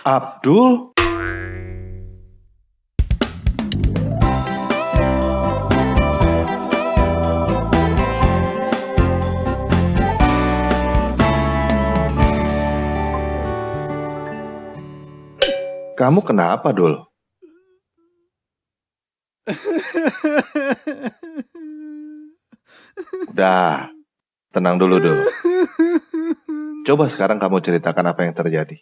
Abdul? Kamu kenapa, Dul? Udah, tenang dulu, Dul. Coba sekarang kamu ceritakan apa yang terjadi.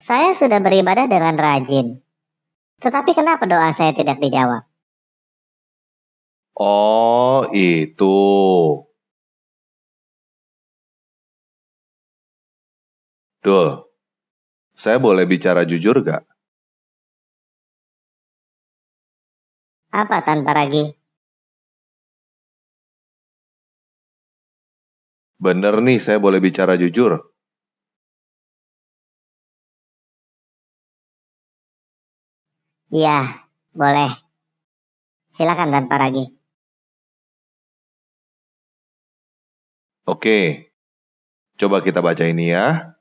Saya sudah beribadah dengan rajin. Tetapi kenapa doa saya tidak dijawab? Oh, itu. Dul, saya boleh bicara jujur gak? Apa tanpa ragi? Bener nih, saya boleh bicara jujur. Iya, boleh. Silakan tanpa ragi. Oke, coba kita baca ini ya.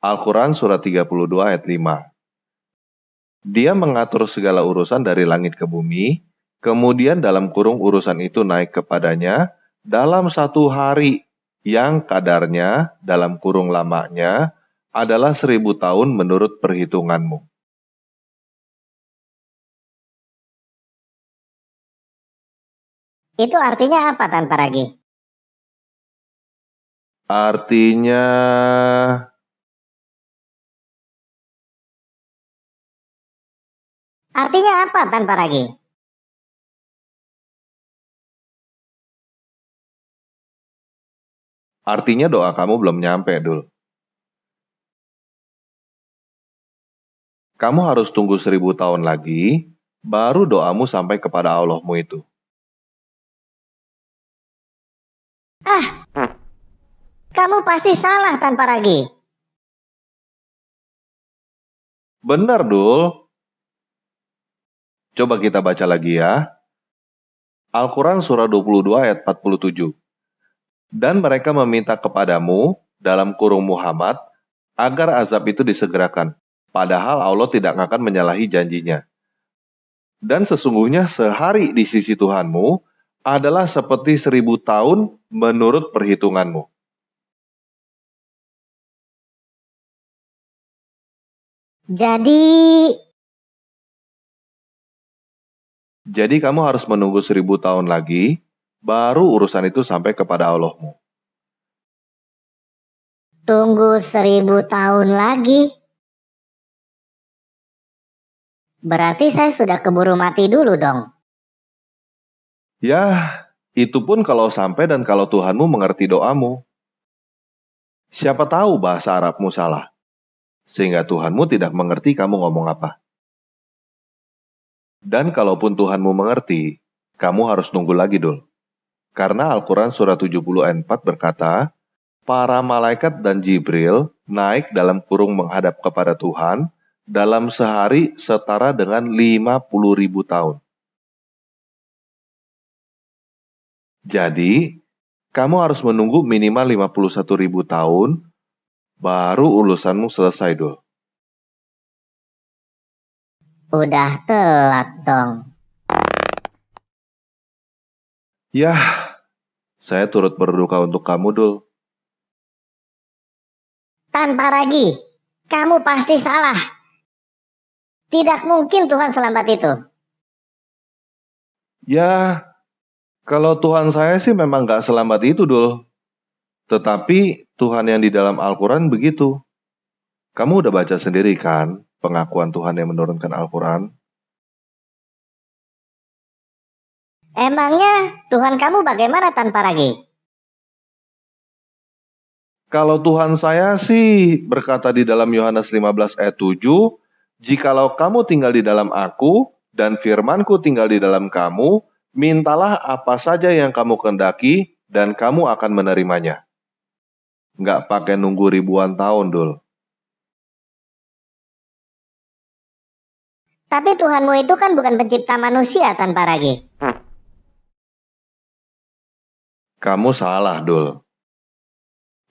Al-Quran surat 32 ayat 5. Dia mengatur segala urusan dari langit ke bumi, kemudian dalam kurung urusan itu naik kepadanya dalam satu hari yang kadarnya dalam kurung lamanya adalah 1000 tahun menurut perhitunganmu. Itu artinya apa tanpa ragi? Artinya, Artinya apa tanpa ragi? artinya doa kamu belum nyampe, Dul. Kamu harus tunggu 1000 tahun lagi, baru doamu sampai kepada Allahmu itu. Kamu pasti salah tanpa ragi. Benar, Dul. Coba kita baca lagi ya. Al-Quran surah 22 ayat 47. Dan mereka meminta kepadamu dalam kurung Muhammad agar azab itu disegerakan. Padahal Allah tidak akan menyalahi janjinya. Dan sesungguhnya sehari di sisi Tuhanmu adalah seperti 1000 tahun menurut perhitunganmu. Jadi kamu harus menunggu 1000 tahun lagi, baru urusan itu sampai kepada Allahmu. Tunggu 1000 tahun lagi. Berarti saya sudah keburu mati dulu dong. Ya, itu pun kalau sampai dan kalau Tuhanmu mengerti doamu. Siapa tahu bahasa Arabmu salah, sehingga Tuhanmu tidak mengerti kamu ngomong apa. Dan kalaupun Tuhanmu mengerti, kamu harus nunggu lagi, Dul. Karena Al-Quran surah 70 ayat 4 berkata, para malaikat dan Jibril naik dalam kurung menghadap kepada Tuhan dalam sehari setara dengan 50.000 tahun. Jadi, kamu harus menunggu minimal 51.000 tahun, baru urusanmu selesai, Dul. Udah telat dong. Yah, saya turut berduka untuk kamu, Dul. Tanpa ragi, kamu pasti salah. Tidak mungkin Tuhan selambat itu. Ya, kalau Tuhan saya sih memang gak selambat itu, Dul. Tetapi Tuhan yang di dalam Al-Quran begitu. Kamu udah baca sendiri kan pengakuan Tuhan yang menurunkan Al-Quran? Emangnya Tuhan kamu bagaimana tanpa ragi? Kalau Tuhan saya sih berkata di dalam Yohanes 15 ayat 7, jikalau kamu tinggal di dalam aku dan firmanku tinggal di dalam kamu, mintalah apa saja yang kamu kehendaki dan kamu akan menerimanya. Nggak pakai nunggu ribuan tahun, Dul. Tapi Tuhanmu itu kan bukan pencipta manusia tanpa ragi. Kamu salah, Dul.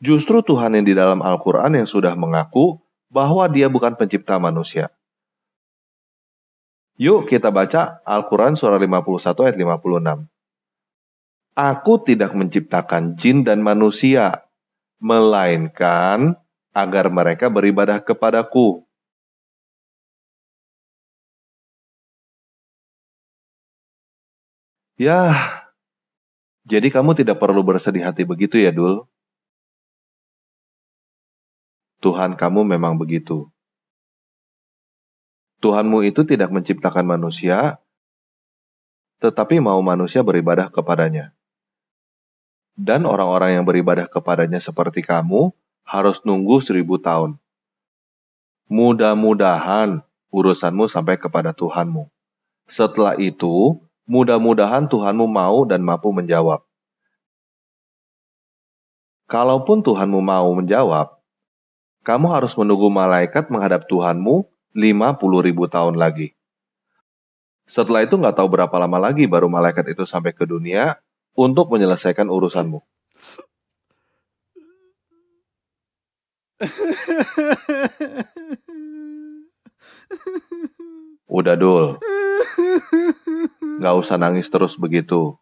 Justru Tuhan yang di dalam Al-Quran yang sudah mengaku bahwa Dia bukan pencipta manusia. Yuk kita baca Al-Quran surah 51 ayat 56. Aku tidak menciptakan jin dan manusia, melainkan agar mereka beribadah kepadaku. Yah, jadi kamu tidak perlu bersedih hati begitu ya, Dul. Tuhan kamu memang begitu. Tuhanmu itu tidak menciptakan manusia, tetapi mau manusia beribadah kepadanya. Dan orang-orang yang beribadah kepadanya seperti kamu harus nunggu 1000 tahun. Mudah-mudahan urusanmu sampai kepada Tuhanmu. Setelah itu, mudah-mudahan Tuhanmu mau dan mampu menjawab. Kalaupun Tuhanmu mau menjawab, kamu harus menunggu malaikat menghadap Tuhanmu 50.000 tahun lagi. Setelah itu nggak tahu berapa lama lagi baru malaikat itu sampai ke dunia untuk menyelesaikan urusanmu. Udah, Dul. Nggak usah nangis terus begitu.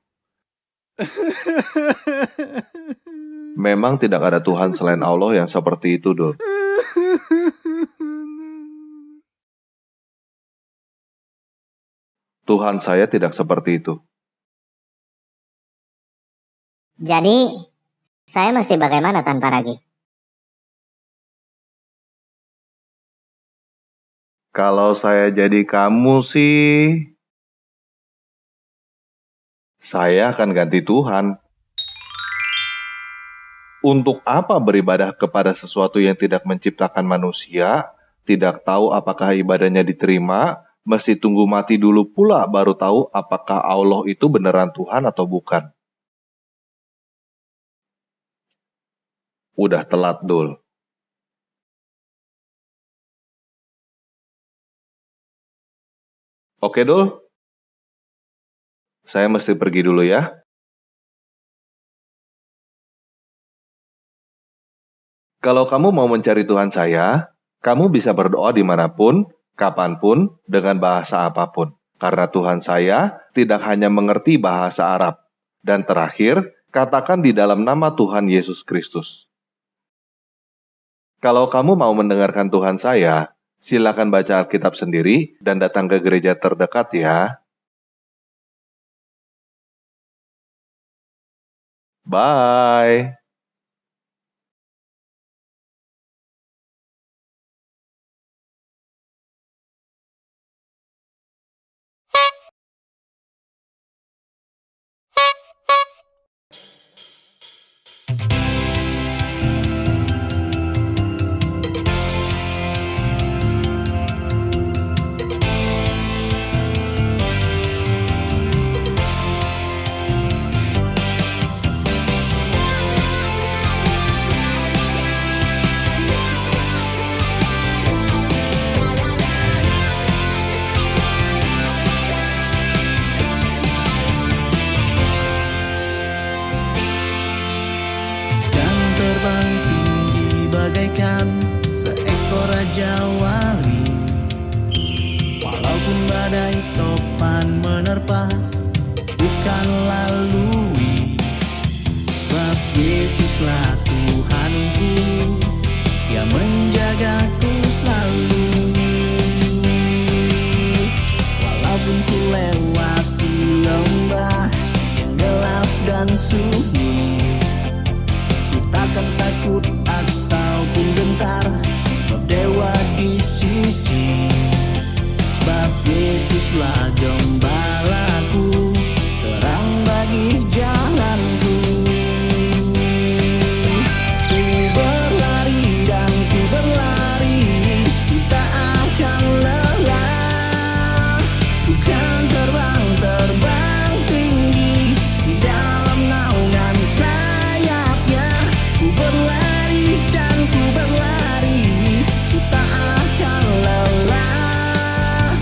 Memang tidak ada Tuhan selain Allah yang seperti itu, Dul. Tuhan saya tidak seperti itu. Jadi, saya mesti bagaimana tanpa ragi? Kalau saya jadi kamu sih, saya akan ganti Tuhan. Untuk apa beribadah kepada sesuatu yang tidak menciptakan manusia, tidak tahu apakah ibadahnya diterima, mesti tunggu mati dulu pula baru tahu apakah Allah itu beneran Tuhan atau bukan. Udah telat, Dul. Oke, Dul? Saya mesti pergi dulu ya. Kalau kamu mau mencari Tuhan saya, kamu bisa berdoa dimanapun, kapanpun, dengan bahasa apapun. Karena Tuhan saya tidak hanya mengerti bahasa Arab. Dan terakhir, katakan di dalam nama Tuhan Yesus Kristus. Kalau kamu mau mendengarkan Tuhan saya, silakan baca Alkitab sendiri dan datang ke gereja terdekat ya. Bye. Terbang tinggi bagaikan seekor raja wali. Walaupun badai topan menerpa, bukan lalui. Sebab Yesuslah Tuhanku, Dia menjagaku selalu. Walaupun ku lewati lembah yang gelap dan sunyi, takkan takut ataupun gentar, sebab Dewa di sisi. Sebab Yesuslah gembalaku, terang bagi jalanku. Ku berlari dan ku berlari, tak akan lelah. Bukan terbang tinggi di dalam naungan sayapnya. Ku berlari dan ku berlari, ku tak akan lelah.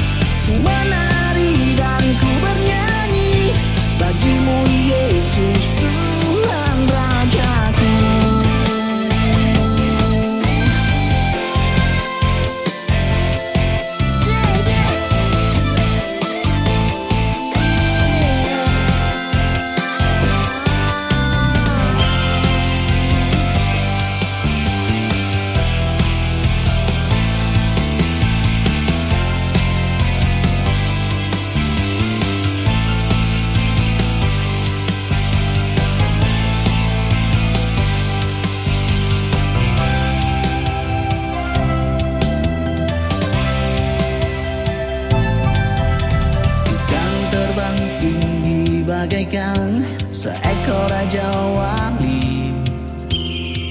bagaikan seekor raja wali.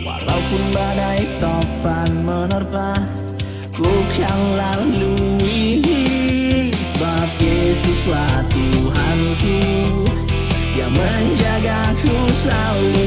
Walaupun badai topan menerpa, ku kan lalui. Sebab Yesuslah Tuhanku, yang menjagaku selalu.